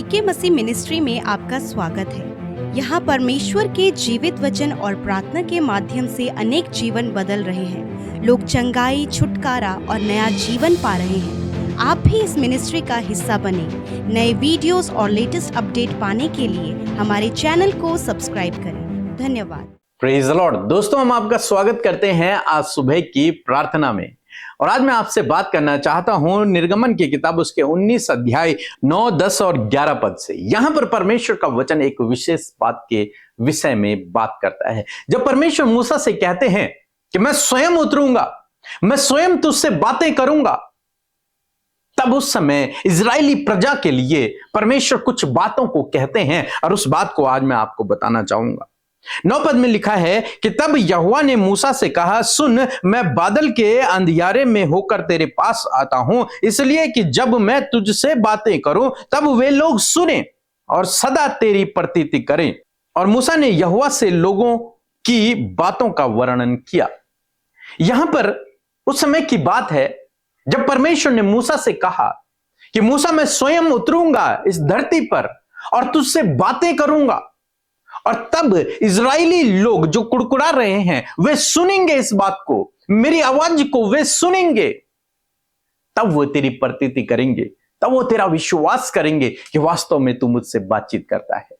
के मसीह मिनिस्ट्री में आपका स्वागत है। यहाँ परमेश्वर के जीवित वचन और प्रार्थना के माध्यम से अनेक जीवन बदल रहे हैं। लोग चंगाई, छुटकारा और नया जीवन पा रहे हैं। आप भी इस मिनिस्ट्री का हिस्सा बने। नए वीडियोस और लेटेस्ट अपडेट पाने के लिए हमारे चैनल को सब्सक्राइब करें। धन्यवाद। Praise the Lord. दोस्तों, हम आपका स्वागत करते हैं आज सुबह की प्रार्थना में। और आज मैं आपसे बात करना चाहता हूं निर्गमन की किताब उसके 19 अध्याय 9, 10 और 11 पद से। यहां पर परमेश्वर का वचन एक विशेष बात के विषय में बात करता है। जब परमेश्वर मूसा से कहते हैं कि मैं स्वयं उतरूंगा, मैं स्वयं तुझसे बातें करूंगा, तब उस समय इजरायली प्रजा के लिए परमेश्वर कुछ बातों को कहते हैं और उस बात को आज मैं आपको बताना चाहूंगा। 9 पद में लिखा है कि तब यहोवा ने मूसा से कहा, सुन, मैं बादल के अंधियारे में होकर तेरे पास आता हूं, इसलिए कि जब मैं तुझसे बातें करूं तब वे लोग सुने और सदा तेरी प्रतीति करें। और मूसा ने यहोवा से लोगों की बातों का वर्णन किया। यहां पर उस समय की बात है जब परमेश्वर ने मूसा से कहा कि मूसा, मैं स्वयं उतरूंगा इस धरती पर और तुझसे बातें करूंगा। और तब इजरायली लोग जो कुड़कुड़ा रहे हैं वे सुनेंगे इस बात को, मेरी आवाज को वे सुनेंगे, तब वो तेरी प्रतीति करेंगे, तब वो तेरा विश्वास करेंगे कि वास्तव में तू मुझसे बातचीत करता है।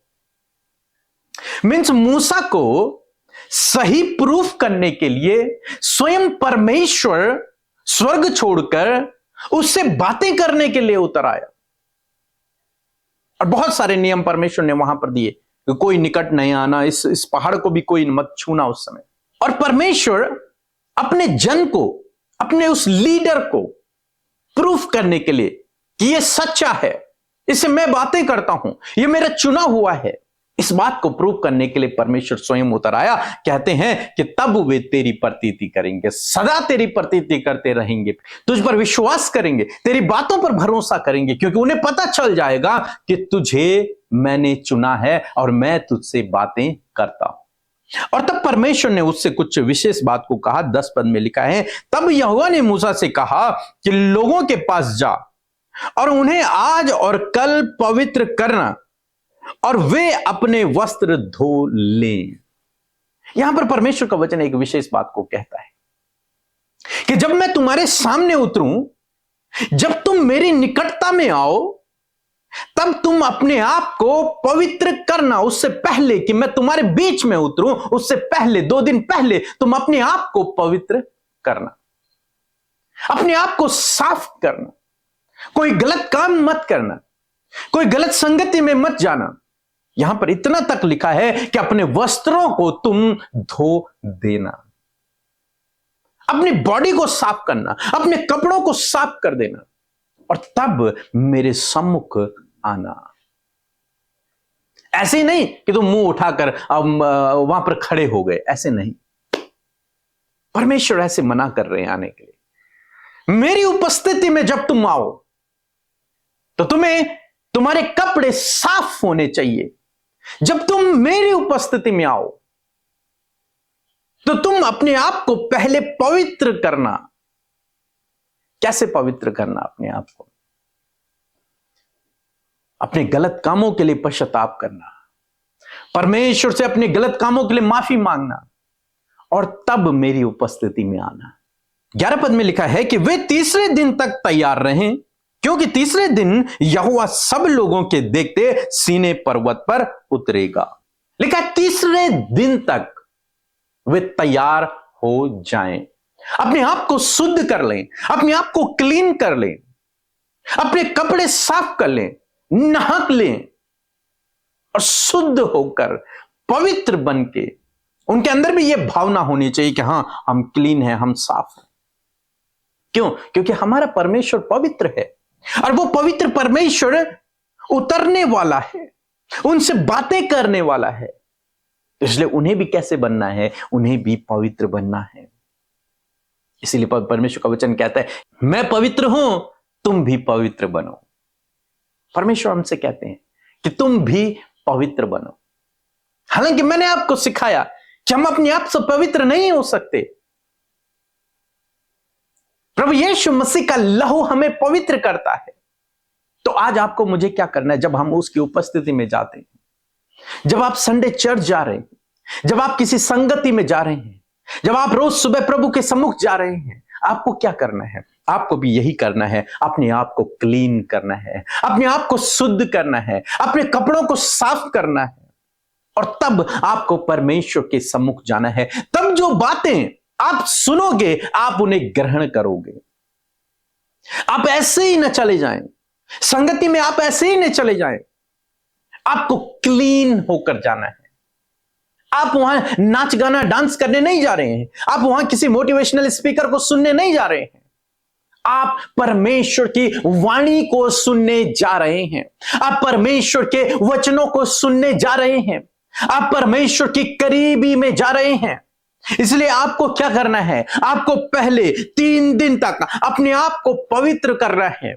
मीन्स मूसा को सही प्रूफ करने के लिए स्वयं परमेश्वर स्वर्ग छोड़कर उससे बातें करने के लिए उतर आया। और बहुत सारे नियम परमेश्वर ने वहां पर दिए, कोई निकट नहीं आना, इस पहाड़ को भी कोई मत छूना उस समय। और परमेश्वर अपने जन को, अपने उस लीडर को प्रूफ करने के लिए कि ये सच्चा है, इससे मैं बातें करता हूं, ये मेरा चुना हुआ है, इस बात को प्रूफ करने के लिए परमेश्वर स्वयं उतर आया। कहते हैं कि तब वे तेरी प्रतीति करेंगे, सदा तेरी प्रतीति करते रहेंगे, तुझ पर विश्वास करेंगे, तेरी बातों पर भरोसा करेंगे, क्योंकि उन्हें पता चल जाएगा कि तुझे मैंने चुना है और मैं तुझसे बातें करता हूं। और तब परमेश्वर ने उससे कुछ विशेष बात को कहा। 10 पद में लिखा है, तब यहोवा ने मूसा से कहा कि लोगों के पास जा और उन्हें आज और कल पवित्र करना और वे अपने वस्त्र धो लें। यहां पर परमेश्वर का वचन एक विशेष बात को कहता है कि जब मैं तुम्हारे सामने उतरूं, जब तुम मेरी निकटता में आओ, तब तुम अपने आप को पवित्र करना। उससे पहले कि मैं तुम्हारे बीच में उतरूं, उससे पहले 2 दिन पहले तुम अपने आप को पवित्र करना, अपने आप को साफ करना, कोई गलत काम मत करना, कोई गलत संगति में मत जाना। यहां पर इतना तक लिखा है कि अपने वस्त्रों को तुम धो देना, अपनी बॉडी को साफ करना, अपने कपड़ों को साफ कर देना और तब मेरे सम्मुख आना। ऐसे नहीं कि तुम मुंह उठाकर वहां पर खड़े हो गए, ऐसे नहीं। परमेश्वर ऐसे मना कर रहे हैं आने के लिए। मेरी उपस्थिति में जब तुम आओ तो तुम्हारे कपड़े साफ होने चाहिए। जब तुम मेरी उपस्थिति में आओ तो तुम अपने आप को पहले पवित्र करना। कैसे पवित्र करना अपने आप को? अपने गलत कामों के लिए पश्चाताप करना, परमेश्वर से अपने गलत कामों के लिए माफी मांगना और तब मेरी उपस्थिति में आना। 11 पद में लिखा है कि वे तीसरे दिन तक तैयार रहें, क्योंकि तीसरे दिन यहोवा सब लोगों के देखते सीने पर्वत पर उतरेगा। लिखा तीसरे दिन तक वे तैयार हो जाएं, अपने आप को शुद्ध कर लें, अपने आप को क्लीन कर लें, अपने कपड़े साफ कर लें, नहा लें और शुद्ध होकर पवित्र बन के उनके अंदर भी यह भावना होनी चाहिए कि हां, हम क्लीन हैं, हम साफ हैं। क्यों? क्योंकि हमारा परमेश्वर पवित्र है और वो पवित्र परमेश्वर उतरने वाला है, उनसे बातें करने वाला है। इसलिए उन्हें भी कैसे बनना है? उन्हें भी पवित्र बनना है। इसीलिए परमेश्वर का वचन कहता है, मैं पवित्र हूं, तुम भी पवित्र बनो। परमेश्वर हमसे कहते हैं कि तुम भी पवित्र बनो। हालांकि मैंने आपको सिखाया कि हम अपने आप से पवित्र नहीं हो सकते। प्रभु यीशु मसीह का लहू हमें पवित्र करता है। तो आज आपको मुझे क्या करना है? जब हम उसकी उपस्थिति में जाते हैं, जब आप संडे चर्च जा रहे हैं, जब आप किसी संगति में जा रहे हैं, जब आप रोज सुबह प्रभु के सम्मुख जा रहे हैं, आपको क्या करना है? आपको भी यही करना है, अपने आप को क्लीन करना है, अपने आप को शुद्ध करना है, अपने कपड़ों को साफ करना है, और तब आपको परमेश्वर के सम्मुख जाना है। तब जो बातें आप सुनोगे, आप उन्हें ग्रहण करोगे। आप ऐसे ही न चले जाएं, संगति में आप ऐसे ही न चले जाएं, आपको क्लीन होकर जाना है। आप वहां नाच गाना डांस करने नहीं जा रहे हैं, आप वहां किसी मोटिवेशनल स्पीकर को सुनने नहीं जा रहे हैं, आप परमेश्वर की वाणी को सुनने जा रहे हैं, आप परमेश्वर के वचनों को सुनने जा रहे हैं, आप परमेश्वर की करीबी में जा रहे हैं। इसलिए आपको क्या करना है? आपको पहले 3 दिन तक अपने आप को पवित्र करना है,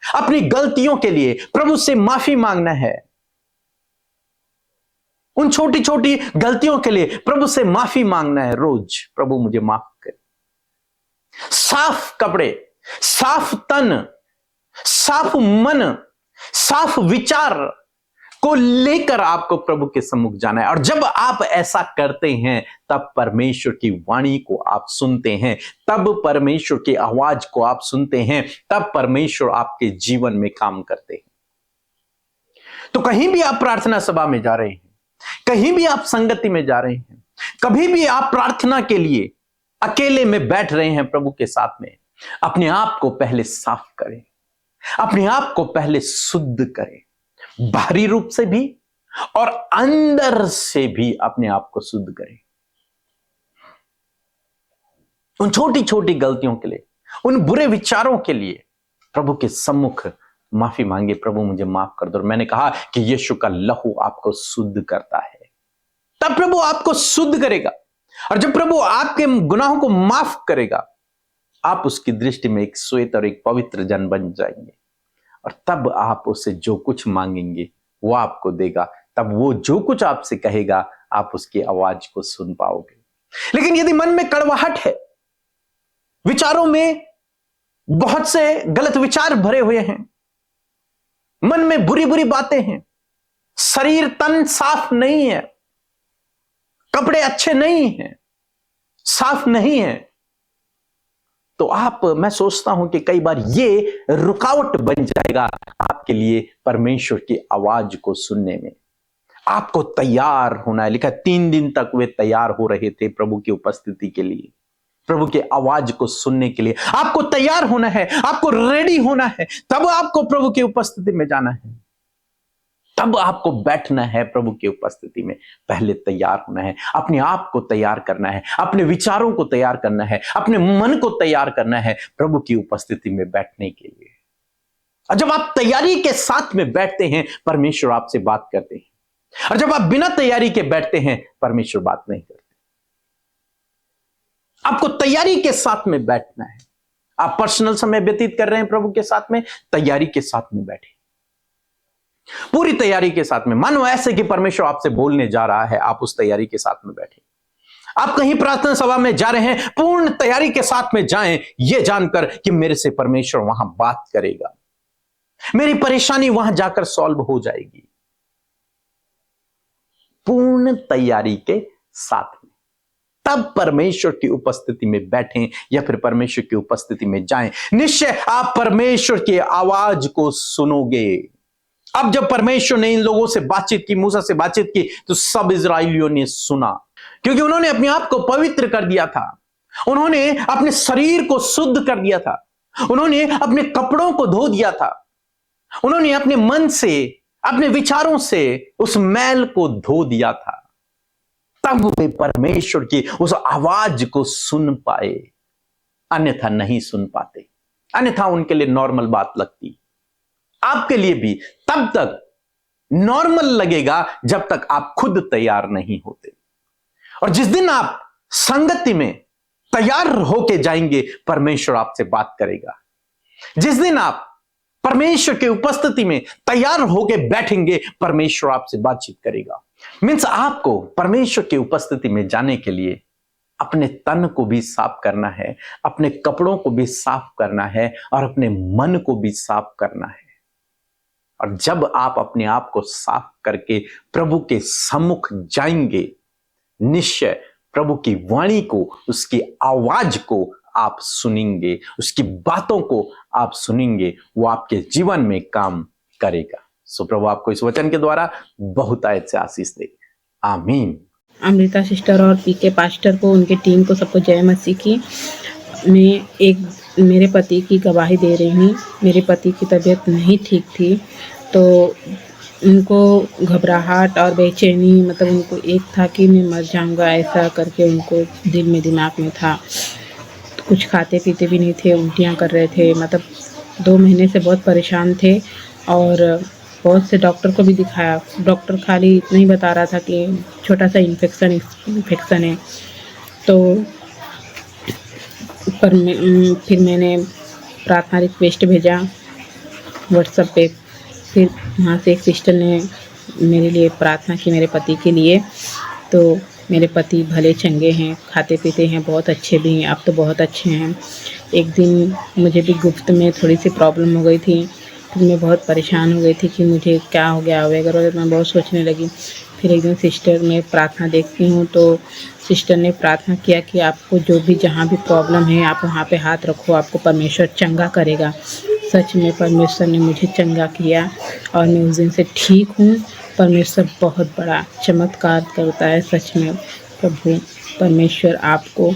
अपनी गलतियों के लिए प्रभु से माफी मांगना है, उन छोटी छोटी गलतियों के लिए प्रभु से माफी मांगना है रोज। प्रभु मुझे माफ कर। साफ कपड़े, साफ तन, साफ मन, साफ विचार को लेकर आपको प्रभु के सम्मुख जाना है। और जब आप ऐसा करते हैं, तब परमेश्वर की वाणी को आप सुनते हैं, तब परमेश्वर की आवाज को आप सुनते हैं, तब परमेश्वर आपके जीवन में काम करते हैं। तो कहीं भी आप प्रार्थना सभा में जा रहे हैं, कहीं भी आप संगति में जा रहे हैं, कभी भी आप प्रार्थना के लिए अकेले में बैठ रहे हैं प्रभु के साथ में, अपने आप को पहले साफ करें, अपने आप को पहले शुद्ध करें, बाहरी रूप से भी और अंदर से भी अपने आप को शुद्ध करें। उन छोटी छोटी गलतियों के लिए, उन बुरे विचारों के लिए प्रभु के सम्मुख माफी मांगे। प्रभु मुझे माफ कर दो। और मैंने कहा कि यीशु का लहू आपको शुद्ध करता है, तब प्रभु आपको शुद्ध करेगा। और जब प्रभु आपके गुनाहों को माफ करेगा, आप उसकी दृष्टि में एक श्वेत और एक पवित्र जन बन जाएंगे। और तब आप उससे जो कुछ मांगेंगे वो आपको देगा। तब वो जो कुछ आपसे कहेगा, आप उसकी आवाज को सुन पाओगे। लेकिन यदि मन में कड़वाहट है, विचारों में बहुत से गलत विचार भरे हुए हैं, मन में बुरी बुरी बातें हैं, शरीर तन साफ नहीं है, कपड़े अच्छे नहीं हैं, साफ नहीं है, तो मैं सोचता हूं कि कई बार ये रुकावट बन जाएगा आपके लिए परमेश्वर की आवाज को सुनने में। आपको तैयार होना है। लिखा 3 दिन तक वे तैयार हो रहे थे प्रभु की उपस्थिति के लिए, प्रभु की आवाज को सुनने के लिए। आपको तैयार होना है, आपको रेडी होना है, तब आपको प्रभु की उपस्थिति में जाना है, तब आपको बैठना है प्रभु की उपस्थिति में। पहले तैयार होना है, अपने आप को तैयार करना है, अपने विचारों को तैयार करना है, अपने मन को तैयार करना है प्रभु की उपस्थिति में बैठने के लिए। और जब आप तैयारी के साथ में बैठते हैं, परमेश्वर आपसे बात करते हैं। और जब आप बिना तैयारी के बैठते हैं, परमेश्वर बात नहीं करते। आपको तैयारी के साथ में बैठना है। आप पर्सनल समय व्यतीत कर रहे हैं प्रभु के साथ में, तैयारी के साथ में बैठे, पूरी तैयारी के साथ में। मानो ऐसे कि परमेश्वर आपसे बोलने जा रहा है, आप उस तैयारी के साथ में बैठे। आप कहीं प्रार्थना सभा में जा रहे हैं, पूर्ण तैयारी के साथ में जाएं, यह जानकर कि मेरे से परमेश्वर वहां बात करेगा, मेरी परेशानी वहां जाकर सॉल्व हो जाएगी। पूर्ण तैयारी के साथ में तब परमेश्वर की उपस्थिति में बैठें या फिर परमेश्वर की उपस्थिति में जाएं। निश्चय आप परमेश्वर की आवाज को सुनोगे। अब जब परमेश्वर ने इन लोगों से बातचीत की, मूसा से बातचीत की, तो सब इजराइलियों ने सुना, क्योंकि उन्होंने अपने आप को पवित्र कर दिया था, उन्होंने अपने शरीर को शुद्ध कर दिया था, उन्होंने अपने कपड़ों को धो दिया था, उन्होंने अपने मन से, अपने विचारों से उस मैल को धो दिया था। तब वे परमेश्वर की उस आवाज को सुन पाए, अन्यथा नहीं सुन पाते। अन्यथा उनके लिए नॉर्मल बात लगती। आपके लिए भी तब तक नॉर्मल लगेगा जब तक आप खुद तैयार नहीं होते। और जिस दिन आप संगति में तैयार होके जाएंगे, परमेश्वर आपसे बात करेगा। जिस दिन आप परमेश्वर की उपस्थिति में तैयार होके बैठेंगे, परमेश्वर आपसे बातचीत करेगा। मीन्स आपको परमेश्वर की उपस्थिति में जाने के लिए अपने तन को भी साफ करना है, अपने कपड़ों को भी साफ करना है और अपने मन को भी साफ करना है। और जब आप अपने आप को साफ करके प्रभु के सम्मुख जाएंगे, निश्चय प्रभु की वाणी को, उसकी आवाज को आप सुनेंगे, उसकी बातों को आप सुनेंगे, वो आपके जीवन में काम करेगा। सो प्रभु आपको इस वचन के द्वारा बहुत आयत से आशीष दे। आमीन। अमृता सिस्टर और पीके पास्टर को, उनके टीम को, सबको जय मसीह की। मैं एक मेरे पति की गवाही दे रही हूँ। मेरे पति की तबीयत नहीं ठीक थी, तो उनको घबराहट और बेचैनी, मतलब उनको एक था कि मैं मर जाऊंगा, ऐसा करके उनको दिल में दिमाग में था। तो कुछ खाते पीते भी नहीं थे, उल्टियाँ कर रहे थे, मतलब 2 महीने से बहुत परेशान थे और बहुत से डॉक्टर को भी दिखाया। डॉक्टर खाली इतना ही बता रहा था कि छोटा सा इन्फेक्शन है। तो फिर मैंने प्रार्थना रिक्वेस्ट भेजा व्हाट्सएप पे। फिर वहाँ से एक सिस्टर ने मेरे लिए प्रार्थना की, मेरे पति के लिए। तो मेरे पति भले चंगे हैं, खाते पीते हैं, बहुत अच्छे भी हैं, अब तो बहुत अच्छे हैं। एक दिन मुझे भी गुप्त में थोड़ी सी प्रॉब्लम हो गई थी, फिर मैं बहुत परेशान हो गई थी कि मुझे क्या हो गया वगैरह, मैं बहुत सोचने लगी। फिर एक दिन सिस्टर में प्रार्थना देखती हूँ तो सिस्टर ने प्रार्थना किया कि आपको जो भी जहाँ भी प्रॉब्लम है आप वहाँ पे हाथ रखो, आपको परमेश्वर चंगा करेगा। सच में परमेश्वर ने मुझे चंगा किया और मैं उस दिन से ठीक हूँ। परमेश्वर बहुत बड़ा चमत्कार करता है। सच में प्रभु परमेश्वर आपको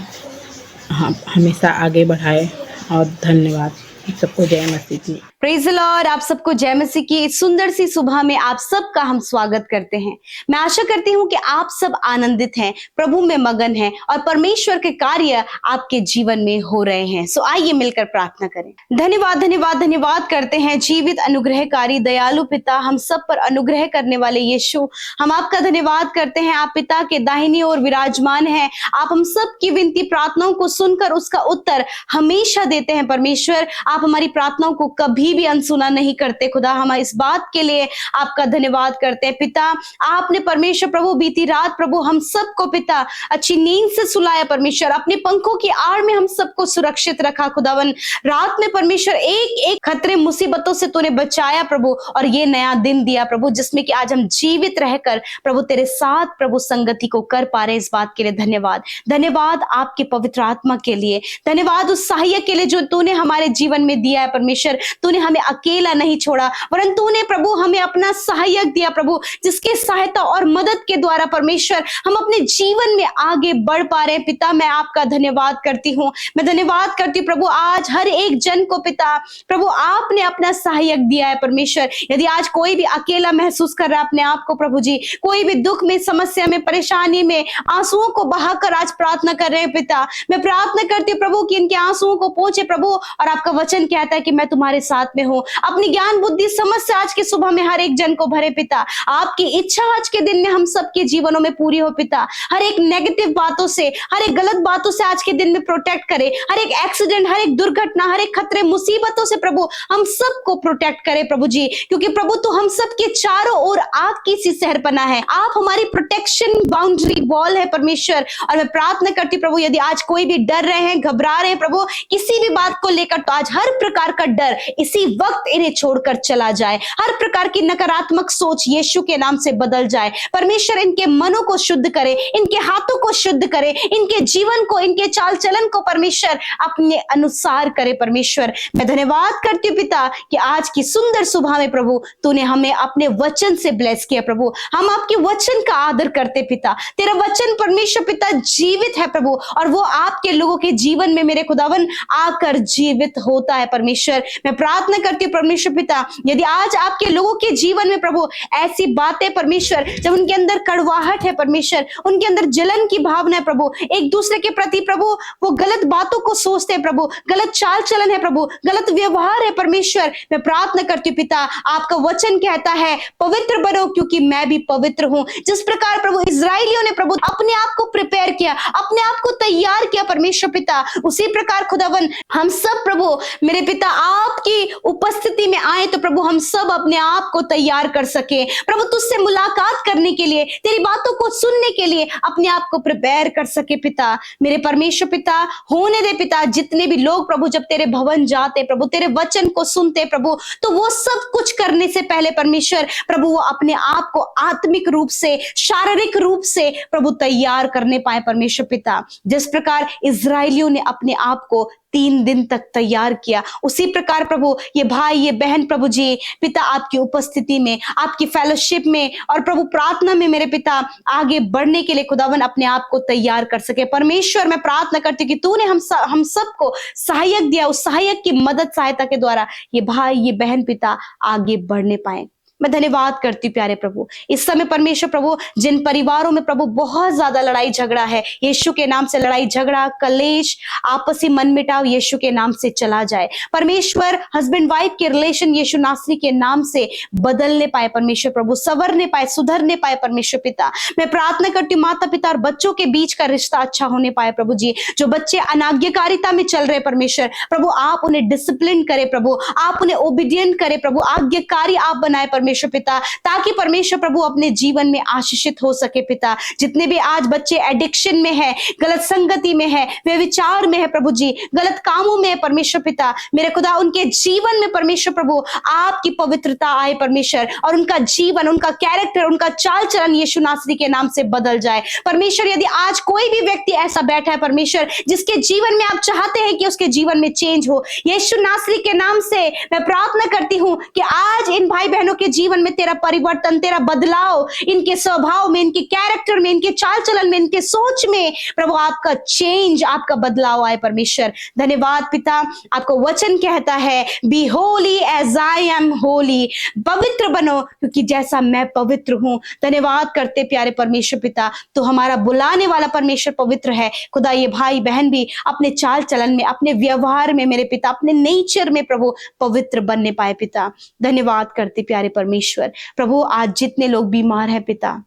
हमेशा आगे बढ़ाए और धन्यवाद। सबको जय मसीह की। Praise the Lord. आप सबको जय मसीह की इस सुंदर सी सुबह में आप सबका हम स्वागत करते हैं। मैं आशा करती हूँ कि आप सब आनंदित हैं, प्रभु में मगन हैं और परमेश्वर के कार्य आपके जीवन में हो रहे हैं। सो आइए मिलकर प्रार्थना करें। धन्यवाद धन्यवाद धन्यवाद करते हैं जीवित अनुग्रहकारी दयालु पिता, हम सब पर अनुग्रह करने वाले यीशु, हम आपका धन्यवाद करते हैं। आप पिता के दाहिनी ओर विराजमान हैं। आप हम सब की विनती प्रार्थनाओं को सुनकर उसका उत्तर हमेशा देते हैं। परमेश्वर, आप हमारी प्रार्थनाओं को कभी भी अनसुना नहीं करते। खुदा, हम इस बात के लिए आपका धन्यवाद करते हैं। पिता, आपने परमेश्वर प्रभु बीती रात प्रभु हम सबको पिता अच्छी नींद से सुलाया। परमेश्वर, अपने पंखों की आड़ में हम सबको सुरक्षित रखा। खुदावन, रात में परमेश्वर एक एक खतरे मुसीबतों से तूने बचाया प्रभु, और ये नया दिन दिया प्रभु जिसमें कि आज हम जीवित रहकर प्रभु तेरे साथ प्रभु संगति को कर पा रहे। इस बात के लिए धन्यवाद। धन्यवाद आपके पवित्र आत्मा के लिए, धन्यवाद उस सहायक के लिए जो तूने हमारे जीवन में दिया है। परमेश्वर, तूने हमें अकेला नहीं छोड़ा, वरन तूने प्रभु हमें अपना सहायक दिया प्रभु, जिसके सहायता और मदद के द्वारा परमेश्वर हम अपने जीवन में आगे बढ़ पा रहे हैं। पिता, मैं आपका धन्यवाद करती हूँ। मैं धन्यवाद करती हूँ प्रभु आज हर एक जन को पिता प्रभु आपने अपना सहायक दिया है। परमेश्वर, यदि आज कोई भी अकेला महसूस कर रहा है अपने आप को प्रभु जी, कोई भी दुख में, समस्या में, परेशानी में आंसुओं को बहाकर आज प्रार्थना कर रहे हैं पिता, मैं प्रार्थना करती हूँ प्रभु कि इनके आंसुओं को पोंछे प्रभु। और आपका वचन कहता है कि मैं तुम्हारे साथ में हूँ। अपनी ज्ञान बुद्धि समझ से आज की सुबह में हर एक जन को भरे पिता। आपकी इच्छा आज के दिन में हम सबके जीवनों में पूरी हो पिता। हर एक नेगेटिव बातों से, हर एक गलत बातों से आज के दिन में प्रोटेक्ट करे। हर एक एक्सीडेंट, हर एक दुर्घटना, हर एक खतरे मुसीबतों से प्रभु हम सबको प्रोटेक्ट करे प्रभु जी, क्योंकि प्रभु तो हम सबके चारों ओर आग की सी सहरपना है। आप हमारी प्रोटेक्शन बाउंड्री वॉल है परमेश्वर। और मैं प्रार्थना करती प्रभु, यदि आज कोई भी डर रहे हैं, घबरा रहे हैं प्रभु किसी भी बात को लेकर, तो आज हर प्रकार का डर इसी वक्त इन्हें छोड़कर चला जाए। हर प्रकार की नकारात्मक सोच यीशु के नाम से बदल जाए। परमेश्वर, इनके मनों को शुद्ध करे, इनके हाथों को शुद्ध करे, इनके जीवन को, इनके चाल चलन को परमेश्वर अपने अनुसार करे। परमेश्वर, मैं धन्यवाद करती हूँ पिता कि आज की सुंदर सुबह में प्रभु तूने हमें अपने वचन से ब्लेस किया प्रभु। हम आपके वचन का आदर करते पिता। तेरा वचन परमेश्वर पिता जीवित है प्रभु, और वो आपके लोगों के जीवन में मेरे खुदावन आकर जीवित होता है। परमेश्वर, मैं प्रार्थना करती हूँ परमेश्वर पिता, यदि आज आपके लोगों के जीवन में प्रभु ऐसी बातें परमेश्वर, जब उनके अंदर कड़वाहट है परमेश्वर, उनके अंदर जलन की भावना है प्रभु, एक दूसरे के प्रति प्रभु वो गलत बातों को सोचते हैं प्रभु, गलत चाल चलन है प्रभु, गलत व्यवहार है परमेश्वर, मैं प्रार्थना करती हूँ पिता, आपका वचन कहता है पवित्र बनो क्योंकि मैं भी पवित्र हूँ। जिस प्रकार प्रभु इजराइलियों ने प्रभु अपने आप को प्रिपेयर किया, अपने आप को तैयार किया परमेश्वर पिता, उसी प्रकार खुदावन हम सब प्रभु मेरे पिता आपकी उपस्थिति में आए तो प्रभु हम सब अपने आप को तैयार कर सके प्रभु, तुझसे मुलाकात करने के लिए, तेरी बातों को सुनने के लिए अपने आप को प्रिपेयर कर सके पिता। मेरे परमेश्वर पिता, होने दे पिता, जितने भी लोग प्रभु जब तेरे भवन जाते प्रभु, तेरे वचन को सुनते प्रभु, तो वो सब कुछ करने से पहले परमेश्वर प्रभु वो अपने आप को आत्मिक रूप से, शारीरिक रूप से प्रभु तैयार करने पाए परमेश्वर पिता। जिस प्रकार इजरायलियों ने अपने आप को 3 दिन तक तैयार किया, उसी प्रकार प्रभु ये भाई ये बहन प्रभु जी पिता आपकी उपस्थिति में, आपकी फेलोशिप में और प्रभु प्रार्थना में मेरे पिता आगे बढ़ने के लिए खुदावन अपने आप को तैयार कर सके। परमेश्वर मैं प्रार्थना करती हूँ कि तूने हम सबको सहायक दिया, उस सहायक की मदद सहायता के द्वारा ये भाई ये बहन पिता आगे बढ़ने पाए। मैं धन्यवाद करती हूँ प्यारे प्रभु। इस समय परमेश्वर प्रभु जिन परिवारों में प्रभु बहुत ज्यादा लड़ाई झगड़ा है, यीशु के नाम से लड़ाई झगड़ा, कलेश, आपसी मनमुटाव यीशु के नाम से चला जाए परमेश्वर। हस्बैंड वाइफ के रिलेशन यीशु नासरी के नाम से बदलने पाए परमेश्वर प्रभु, संवरने पाए, सुधरने पाए परमेश्वर पिता। मैं प्रार्थना करती हूँ माता पिता और बच्चों के बीच का रिश्ता अच्छा होने पाए प्रभु जी। जो बच्चे अनाज्ञाकारिता में चल रहे परमेश्वर प्रभु, आप उन्हें डिसिप्लिन करे प्रभु, आप उन्हें ओबीडिएंट करे प्रभु, आज्ञाकारी आप बनाए परमेश्वर पिता, ताकि परमेश्वर प्रभु अपने जीवन में आशीषित हो सके पिता। जितने भी आज बच्चे एडिक्शन में है, गलत संगति में है, वे विचार में है प्रभु जी, गलत कामों में है परमेश्वर पिता, मेरे खुदा उनके जीवन में परमेश्वर प्रभु आपकी पवित्रता आए परमेश्वर, और उनका जीवन, उनका कैरेक्टर, उनका चाल चलन यीशु नासरी के नाम से बदल जाए परमेश्वर। यदि आज कोई भी व्यक्ति ऐसा बैठा है परमेश्वर जिसके जीवन में आप चाहते हैं कि उसके जीवन में चेंज हो, यीशु नासरी के नाम से मैं प्रार्थना करती हूं कि आज इन भाई बहनों के जीवन में तेरा परिवर्तन, तेरा बदलाव, इनके स्वभाव में, इनके कैरेक्टर में, इनके चाल चलन में, इनके सोच में प्रभु आपका चेंज, आपका बदलाव आए परमेश्वर। धन्यवाद पिता। आपको वचन कहता है be holy as I am holy, पवित्र बनो क्योंकि जैसा मैं पवित्र हूं। धन्यवाद करते प्यारे परमेश्वर पिता, तो हमारा बुलाने वाला परमेश्वर पवित्र है खुदा। ये भाई बहन भी अपने चाल चलन में, अपने व्यवहार में मेरे पिता, अपने नेचर में प्रभु पवित्र बनने पाए पिता। धन्यवाद करते प्यारे परमेश्वर प्रभु। आज जितने लोग बीमार हैं पिता,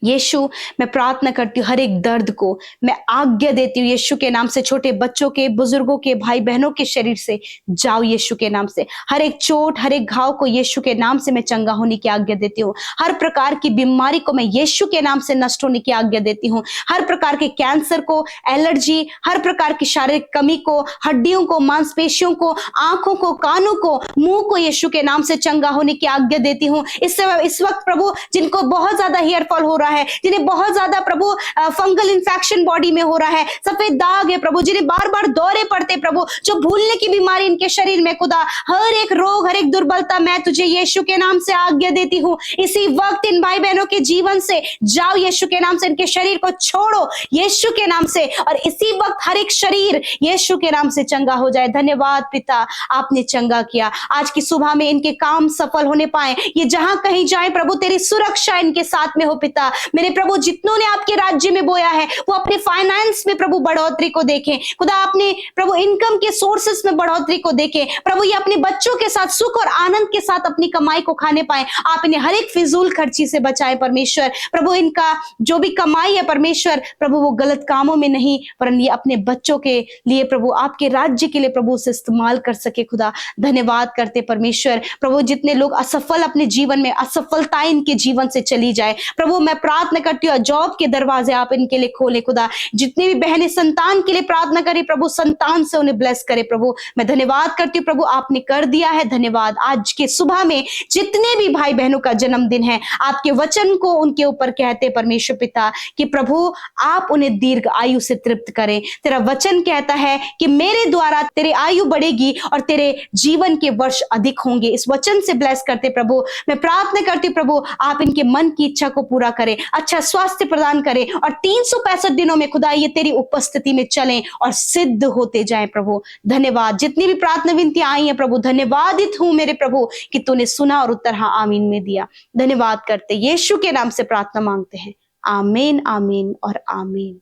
यीशु मैं प्रार्थना करती हूँ हर एक दर्द को मैं आज्ञा देती हूँ यीशु के नाम से, छोटे बच्चों के, बुजुर्गों के, भाई बहनों के शरीर से जाओ यीशु के नाम से। हर एक चोट, हर एक घाव को यीशु के नाम से मैं चंगा होने की आज्ञा देती हूँ। हर प्रकार की बीमारी को मैं यीशु के नाम से नष्ट होने की आज्ञा देती हूँ। हर प्रकार के कैंसर को, एलर्जी, हर प्रकार की शारीरिक कमी को, हड्डियों को, मांसपेशियों को, आंखों को, कानों को, मुंह को यीशु के नाम से चंगा होने की आज्ञा देती हूँ। इस वक्त प्रभु जिनको बहुत ज्यादा हेयर फॉल हो रहा है, जिन्हें बहुत ज्यादा प्रभु फंगल इंफेक्शन बॉडी में हो रहा है, सफेद दाग है प्रभु, जिन्हें बार बार दौरे पड़ते प्रभु, जो भूलने की बीमारी इनके शरीर में खुदा, हर एक रोग, हर एक दुर्बलता मैं तुझे यीशु के नाम से आज्ञा देती हूँ। इसी वक्त इन भाई बहनों के जीवन से जाओ यीशु के नाम से, इनके शरीर को छोड़ो यीशु के नाम से, और इसी वक्त हर एक शरीर यीशु के नाम से चंगा हो जाए। धन्यवाद पिता, आपने चंगा किया। आज की सुबह में इनके काम सफल होने पाए, ये जहां कहीं जाए प्रभु तेरी सुरक्षा इनके साथ में हो पिता। मेरे प्रभु जितनों ने आपके राज्य में बोया है वो अपने फाइनेंस में प्रभु बढ़ोतरी को देखें खुदा, अपने प्रभु इनकम के सोर्सेस में बढ़ोतरी को देखें प्रभु। ये अपने बच्चों के साथ सुख और आनंद के साथ अपनी कमाई को खाने पाए। आप इन्हें हर एक फिजूल खर्ची से बचाएं परमेश्वर प्रभु। इनका जो भी कमाई है परमेश्वर प्रभु वो गलत कामों में नहीं, परंतु ये अपने बच्चों के लिए प्रभु, आपके राज्य के लिए प्रभु उसे इस्तेमाल कर सके खुदा। धन्यवाद करते परमेश्वर प्रभु। जितने लोग असफल अपने जीवन में, असफलता इनके जीवन से चली जाए प्रभु, मैं प्रार्थना करती हूँ जॉब के दरवाजे आप इनके लिए खोले खुदा। जितनी भी बहनें संतान के लिए प्रार्थना करें प्रभु, संतान से उन्हें ब्लेस करे प्रभु। मैं धन्यवाद करती हूँ प्रभु, आपने कर दिया है। धन्यवाद। आज के सुबह में जितने भी भाई बहनों का जन्मदिन है, आपके वचन को उनके ऊपर कहते परमेश्वर पिता कि प्रभु आप उन्हें दीर्घ आयु से तृप्त करें। तेरा वचन कहता है कि मेरे द्वारा तेरी आयु बढ़ेगी और तेरे जीवन के वर्ष अधिक होंगे। इस वचन से ब्लेस करते प्रभु। मैं प्रार्थना करती हूँ प्रभु, आप इनके मन की इच्छा को पूरा करें, अच्छा स्वास्थ्य प्रदान करें, और 365 दिनों में खुदा ये तेरी उपस्थिति में चलें और सिद्ध होते जाएं प्रभु। धन्यवाद। जितनी भी प्रार्थना विनतियां आई हैं प्रभु, धन्यवादित हूं मेरे प्रभु कि तूने सुना और उत्तर हाँ आमीन में दिया। धन्यवाद करते यीशु के नाम से प्रार्थना मांगते हैं, आमीन, आमीन और आमीन।